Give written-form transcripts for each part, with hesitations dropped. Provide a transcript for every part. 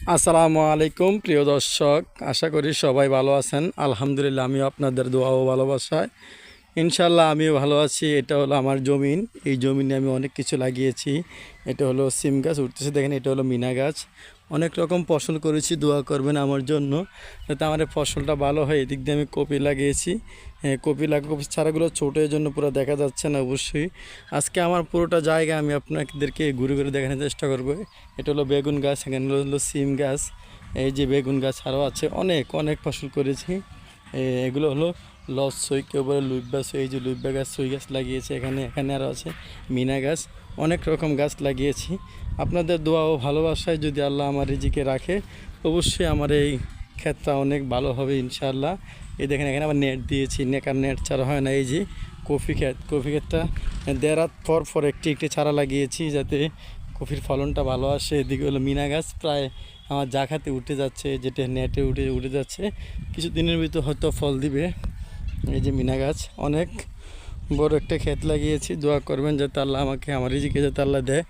আসসালামু আলাইকুম প্রিয় দর্শক, আশা করি সবাই ভালো আছেন। আলহামদুলিল্লাহ, আমিও আপনাদের দোয়া ও ভালোবাসায় ইনশাল্লাহ আমিও ভালো আছি। এটা হলো আমার জমিন। এই জমিনে আমি অনেক কিছু লাগিয়েছি। এটা হলো সিম গাছ উঠতেছে, দেখেন। এটা হলো মিনা গাছ। অনেক রকম ফসল করেছি, দোয়া করবেন আমার জন্য যাতে আমার এই ফসলটা ভালো হয়। এদিক দিয়ে আমি কপি লাগিয়েছি। কপি চারাগুলো ছোটো, এই জন্য পুরো দেখা যাচ্ছে না অবশ্যই। আজকে আমার পুরোটা জায়গা আমি আপনাদেরকে ঘুরে ঘুরে দেখানোর চেষ্টা করব। এটা হলো বেগুন গাছ, এখানে হলো সিম গাছ, এই যে বেগুন গাছ আরও আছে। অনেক অনেক ফসল করেছি। এগুলো হলো লস সই, কেউ বলে লুইব্বা সই। এই যে লুইব্বা গাছ, সই গাছ লাগিয়েছে এখানে। এখানে আরও আছে মিনা গাছ। অনেক রকম গাছ লাগিয়েছি। আপনাদের দোয়া ও ভালোবাসায় যদি আল্লাহ আমার রিজিকে রাখে, অবশ্যই আমার এই ক্ষেতটা অনেক ভালো হবে ইনশাআল্লাহ। এই দেখেন, এখানে আবার নেট দিয়েছি। নেট ছাড়া হয় না। এই যে কফি ক্ষেতটা দেড় রাত পর পর একটি একটি চারা লাগিয়েছি যাতে কফির ফলনটা ভালো আসে। এদিকে হলো মিনা গাছ, প্রায় আমার জাখাতে উঠে যাচ্ছে, যেটা নেটে উঠে যাচ্ছে। কিছু দিনের ভিতর হয়তো ফল দিবে। এই যে মিনা গাছ, অনেক বড় একটা ক্ষেত লাগিয়েছি। দোয়া করবেন যাতে আল্লাহ আমাকে আমার রিজিকে যাতে আল্লাহ দেয়।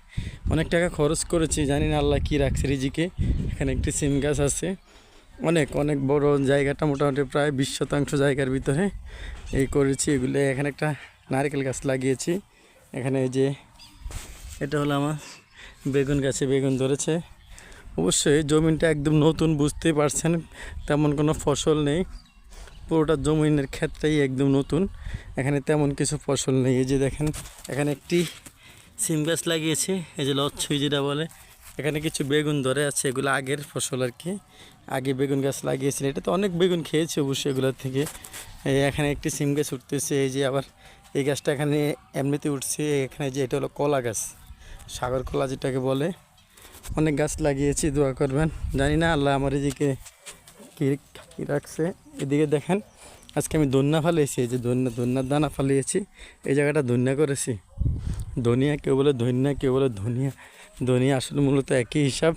অনেক টাকা খরচ করেছি, জানি না আল্লাহ কী রাখছে রিজিকে। এখানে একটি সিম গাছ আছে। অনেক অনেক বড় জায়গাটা, মোটামুটি প্রায় 20 শতাংশ জায়গার ভিতরে এই করেছি এগুলো। এখানে একটা নারকেল গাছ লাগিয়েছি। এখানে এই যে এটা হলো আমার বেগুন গাছে বেগুন ধরেছে। অবশ্যই জমিনটা একদম নতুন, বুঝতেই পারছেন। তেমন কোনো ফসল নেই, পুরোটা জমিনের ক্ষেত্রেই একদম নতুন। এখানে তেমন কিছু ফসল নেই। এই যে দেখেন, এখানে একটি সিম গাছ লাগিয়েছি, এই যে লচ্ছই যেটা বলে। এখানে কিছু বেগুন ধরে আছে, এগুলো আগের ফসল আর কি। আগে বেগুন গাছ লাগিয়েছিল, এটা তো অনেক বেগুন খেয়েছে অবশ্যই এগুলোর থেকে। এখানে একটি সিম গাছ উঠতেছে। এই যে আবার এই গাছটা এখানে এমনিতে উঠছে। এখানে যে এটা হলো কলা গাছ, সাগর কলা যেটাকে বলে। অনেক গাছ লাগিয়েছি, দোয়া করবেন। জানি না আল্লাহ আমার এদিকে কী কী রাখছে। এদিকে দেখেন, আজকে আমি ধন্যা ফালিয়েছি। এই যে ধন্যার দানা ফালিয়েছি। এই জায়গাটা ধন্যা করেছি। ধনিয়া কেউ বলে ধন্যা, কেউ বলে ধনিয়া। ধনিয়া আসলে মূলত একই হিসাব।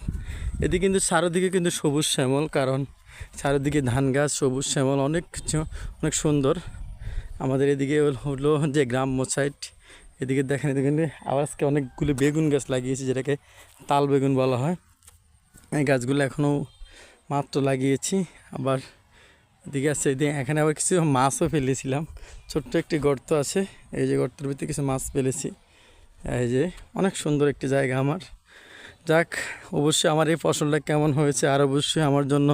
এদিকে কিন্তু চারোদিকে কিন্তু সবুজ শ্যামল, কারণ চারোদিকে ধান গাছ, সবুজ শ্যামল, অনেক কিছু, অনেক সুন্দর। আমাদের এদিকে হলো যে গ্রাম্য সাইড। এদিকে দেখেন, এদিকে আবার আজকে অনেকগুলো বেগুন গাছ লাগিয়েছি, যেটাকে তাল বেগুন বলা হয়। এই গাছগুলো এখনও মাত্র লাগিয়েছি। আবার এদিকে আছে, এখানে আবার কিছু মাছও ফেলেছিলাম। ছোট্ট একটি গর্ত আছে, এই যে গর্তের ভিতরে কিছু মাছ ফেলেছি। এই যে অনেক সুন্দর একটি জায়গা আমার। যাক, অবশ্যই আমার এই ফসলটা কেমন হয়েছে আর অবশ্যই আমার জন্য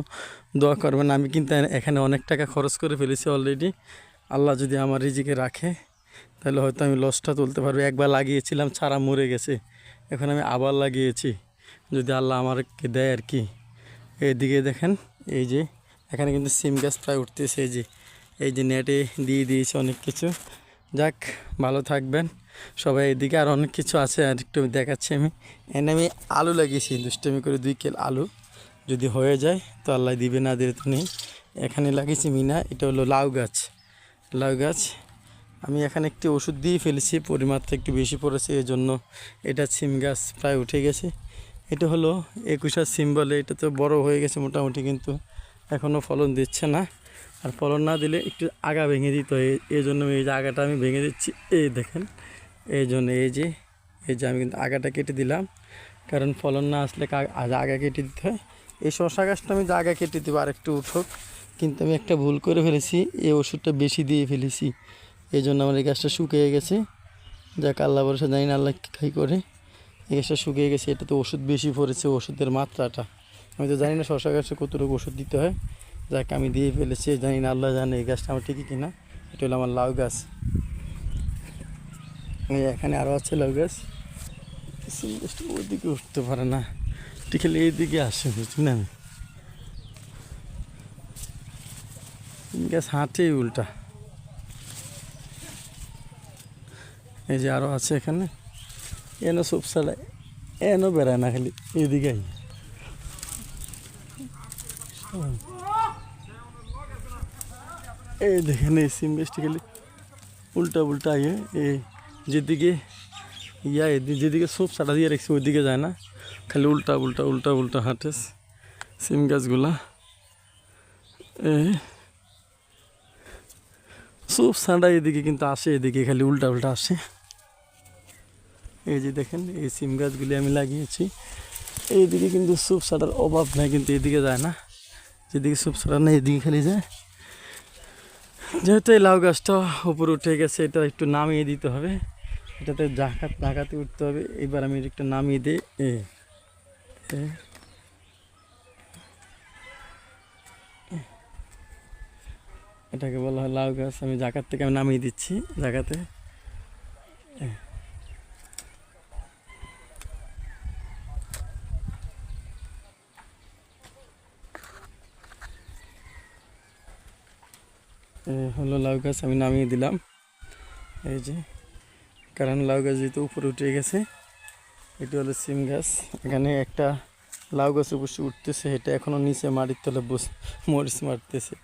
দোয়া করবেন। আমি কিন্তু এখানে অনেক টাকা খরচ করে ফেলেছি অলরেডি। আল্লাহ যদি আমার রিজিকে রাখে তাহলে হয়তো আমি লসটা তুলতে পারবো। একবার লাগিয়েছিলাম, চারা মরে গেছে, এখন আমি আবার লাগিয়েছি, যদি আল্লাহ আমাকে দেয় আর কি। এইদিকে দেখেন, এই যে এখানে কিন্তু সিম গাছ প্রায় উঠতেছে। এই যে নেটে দিয়ে দিয়েছে অনেক কিছু। যাক, ভালো থাকবেন সবাই। এদিকে আর অনেক কিছু আছে, আর একটু দেখাচ্ছি আমি। এনে আমি আলু লাগিয়েছি, দুষ্টমি করে 2 কিল আলু। যদি হয়ে যায় তো আল্লাহ দিবে, না দিলে তো নেই। এখানে লাগিয়েছি মিনা, এটা হলো লাউ গাছ। লাউ গাছ আমি এখানে একটি ওষুধ দিয়ে ফেলেছি, পরিমাত্রা একটু বেশি পড়েছে, এই জন্য এটা সিম গাছ প্রায় উঠে গেছে। এটা হলো 21 সিম বলে। এটা তো বড় হয়ে গেছে মোটামুটি, কিন্তু এখনও ফলন দিচ্ছে না। আর ফলন না দিলে একটু আগা ভেঙে দিতে হয়, এই জন্য এই যে আগাটা আমি ভেঙে দিচ্ছি। এই দেখেন, এই জন্য এই যে আমি কিন্তু আগাটা কেটে দিলাম, কারণ ফলন না আসলে আগা কেটে দিতে হয়। এই শশা গাছটা আমি আগা কেটে দেবো আর একটু উঠোক, কিন্তু আমি একটা ভুল করে ফেলেছি, এই ওষুধটা বেশি দিয়ে ফেলেছি। এই জন্য আমার এই গাছটা শুকিয়ে গেছে। যাক, আল্লাহ ভরসা, জানি না আল্লাহ কী করে। এই গাছটা শুকিয়ে গেছে, এটা তো ওষুধ বেশি পড়েছে, ওষুধের মাত্রাটা আমি তো জানি না শশা গাছে কতটুকু ওষুধ দিতে হয়। যাক, আমি দিয়ে ফেলেছি, জানি না আল্লাহ জানে এই গাছটা আমার ঠিকই কিনা। এটা হলো আমার লাউ গাছ। এখানে আরও আছে লাউ গাছ। সিম গাছটা ওইদিকে উঠতে পারে না, ঠিক এইদিকে আসে, বুঝলি না। সিম গাছ হাঁটেই উল্টা। এই যে আরও আছে এখানে, এনো সব ছাড়া এনো বেড়ায় না, খালি এইদিকে। এই দেখেন, এই সিম গাছটি খালি উল্টা উল্টা এই যেদিকে যেদিকে সব ছাড়া দিয়ে রাখছি ওইদিকে যায় না, খালি উল্টা উল্টা উল্টা উল্টা হাঁটে সিম গাছগুলা। এই সব ছাড়া এদিকে কিন্তু আসে, এদিকে খালি উল্টা উল্টা আসে। এই যে দেখেন, এই সিম গাছগুলি আমি লাগিয়েছি। এইদিকে কিন্তু সুপ ছাড়ার অভাব নাই, কিন্তু এদিকে যায় না, যেদিকে সুপ ছাড়া নেই এদিকে খালি যায়। যেহেতু এই লাউ গাছটা উপরে উঠে গেছে, এটা একটু নামিয়ে দিতে হবে, এটাতে ঢাকাতে উঠতে হবে। এবার আমি একটু নামিয়ে দিই। এ এটাকে বলা হয় লাউ গাছ। আমি জায়গার থেকে আমি নামিয়ে দিচ্ছি জায়গাতে। হলো লাউ গাছ, আমি নামিয়ে দিলাম। এই যে, কারণ লাউ গাছ যেহেতু উপরে উঠে গেছে। এটি হলো সিম গাছ। এখানে একটা লাউ গাছ অবশ্যই উঠতেছে, এটা এখনও নিচে মাটির তলে মরিচ মারতেছে।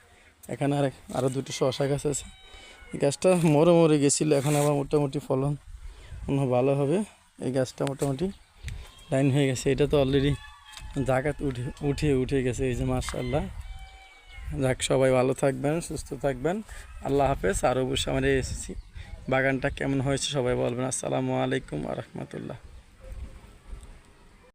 এখানে আরও দুটো শশা গাছ আছে। এই গাছটা মরে গেছিলো, এখন আবার মোটামুটি ফলন ভালো হবে। এই গাছটা মোটামুটি লাইন হয়ে গেছে। এটা তো অলরেডি জাগাত উঠে গেছে। এই যে মাশাআল্লাহ। যাক, সবাই ভালো থাকবেন, সুস্থ থাকবেন, আল্লাহ হাফেজ। আর অবশ্যই আমরা এসেছি, বাগানটা কেমন হয়েছে সবাই বলবেন। আসসালামু আলাইকুম ওয়া রাহমাতুল্লাহ।